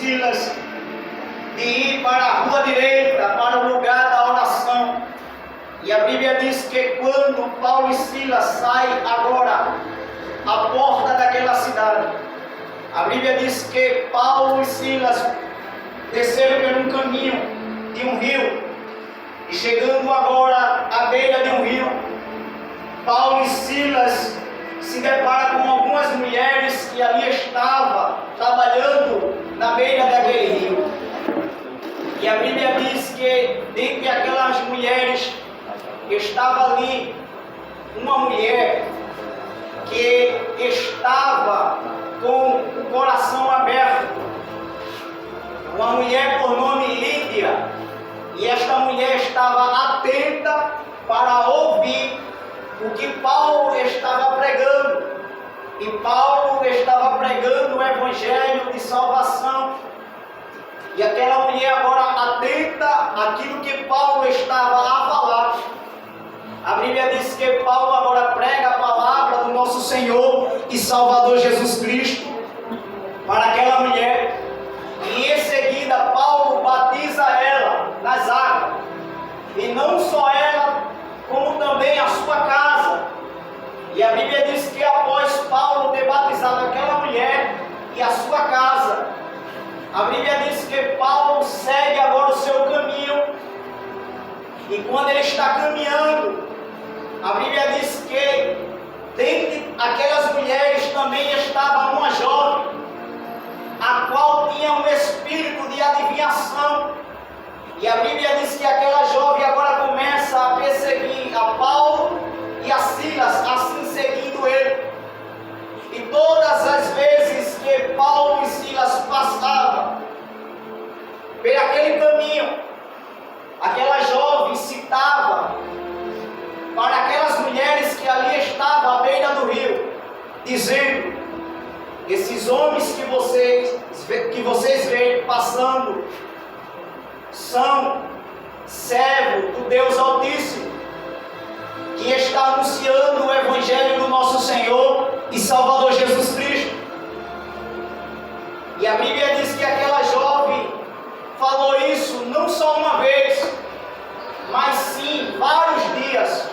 Silas de ir para a rua direita, para o lugar da oração. E a Bíblia diz que quando Paulo e Silas saem agora à porta daquela cidade, a Bíblia diz que Paulo e Silas desceram por um caminho de um rio, e chegando agora à beira de um rio, Paulo e Silas se deparam com algumas mulheres que ali estavam trabalhando na beira daquele rio. E a Bíblia diz que dentre aquelas mulheres estava ali uma mulher que estava com o coração aberto, uma mulher por nome Lídia, e esta mulher estava atenta para ouvir o que Paulo estava pregando, e Paulo estava pregando o evangelho de salvação, e aquela mulher agora atenta àquilo que Paulo estava a falar. A Bíblia diz que Paulo agora prega a palavra do nosso Senhor e Salvador Jesus Cristo para aquela mulher, e em seguida Paulo batiza ela nas águas, e não só ela, como também a sua casa. E a Bíblia diz que após Paulo ter batizado aquela mulher e a sua casa, a Bíblia diz que Paulo segue agora o seu caminho, e quando ele está caminhando, a Bíblia diz que dentre aquelas mulheres também estava uma jovem, a qual tinha um espírito de adivinhação. E a Bíblia diz que aquela jovem agora começa a perseguir a Paulo e a Silas, assim seguindo ele. E todas as vezes que Paulo e Silas passavam por aquele caminho, aquela jovem citava para aquelas mulheres que ali estavam à beira do rio, dizendo: esses homens que vocês veem passando são servos do Deus Altíssimo, que está anunciando o evangelho do nosso Senhor e Salvador Jesus Cristo. E a Bíblia diz que aquela jovem falou isso não só uma vez, mas sim vários dias.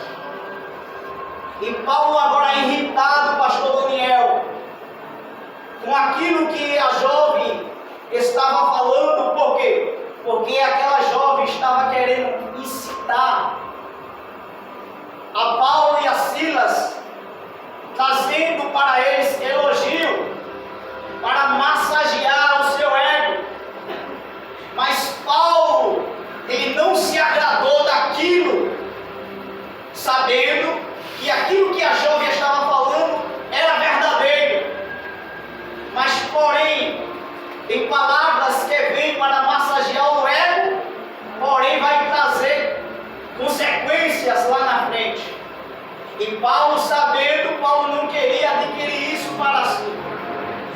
E Paulo agora irritado, pastor Daniel, com aquilo que a jovem estava falando. Por quê? Porque aquela jovem estava querendo incitar a Paulo e a Silas, trazendo para eles elogio, para massagear o seu ego. Mas Paulo, ele não se agradou daquilo, sabendo que aquilo que a jovem estava falando era verdadeiro. Mas porém, tem palavras que vêm para massagear o ego, porém vai trazer consequências lá na frente. E Paulo, sabendo, Paulo não queria adquirir isso para si.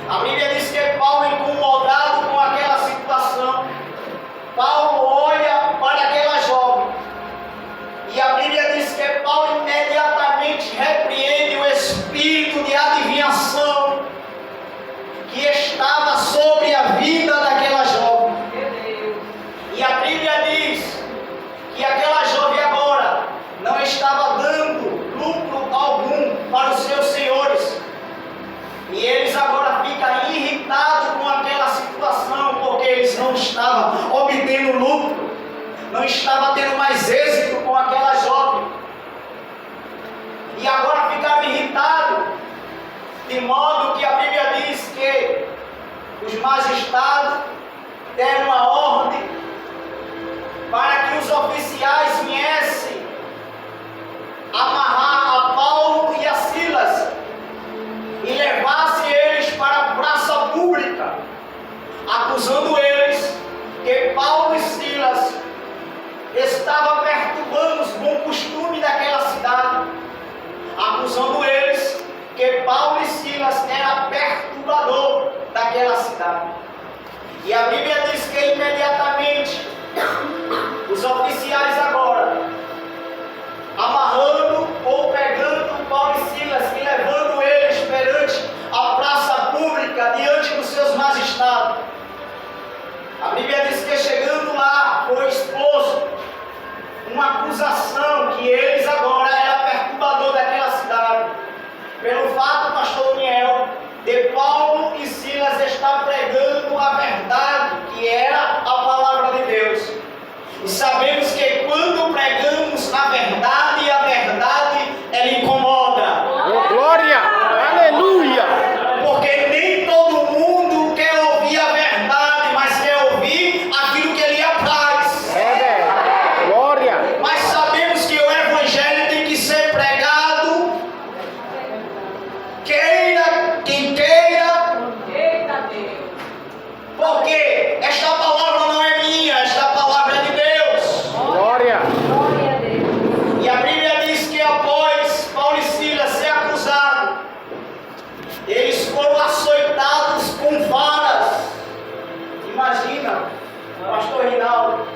A Bíblia diz que Paulo, incomodado com aquela situação, Paulo olha para aquela jovem, e a Bíblia diz que Paulo imediatamente repreende o espírito de adivinhação que estava sobre a vida daquela jovem. E a Bíblia diz que aquela jovem agora não estava dando lucro algum para os seus senhores, e eles agora ficam irritados com aquela situação, porque eles não estavam obtendo lucro, não estavam tendo mais êxito com aquela jovem, e agora ficaram irritados, de modo que a Bíblia diz que os magistrados deram uma ordem para que os oficiais viessem amarrar a Paulo e a Silas e levassem eles para a praça pública, acusando eles que Paulo e Silas estavam perturbando os bons costumes daquela cidade, acusando eles que Paulo e Silas eram perturbador daquela cidade. E a Bíblia diz que imediatamente os oficiais agora, amarrando ou pegando Paulo e Silas e levando eles perante a praça pública, diante dos seus magistrados, Imagina, pastor Rinaldo,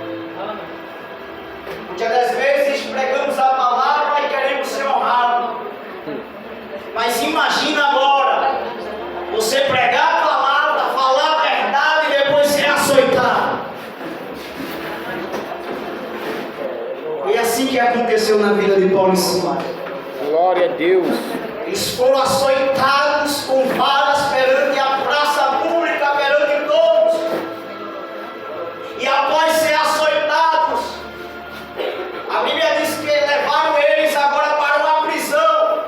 muitas das vezes pregamos a palavra e queremos ser honrados. Mas imagina agora, você pregar a palavra, falar a verdade e depois ser açoitado. Foi assim que aconteceu na vida de Paulo e Silas. Glória a Deus. Eles foram açoitados com varas perante a praça pública, perante todos. E após ser açoitados, a Bíblia diz que levaram eles agora para uma prisão.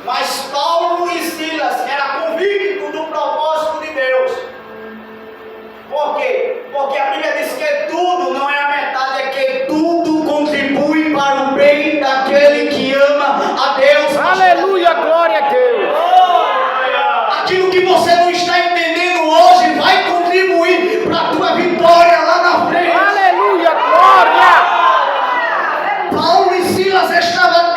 Mas Paulo e Silas eram convictos do propósito de Deus. Por quê? Porque a Bíblia diz que tudo não é a metade, é que tudo contribui para o bem daquele que ama a Deus. Aleluia, glória a Deus. Aquilo que você não está entendendo hoje vai contribuir para a tua vitória lá na frente. Aleluia, glória. Paulo e Silas estavam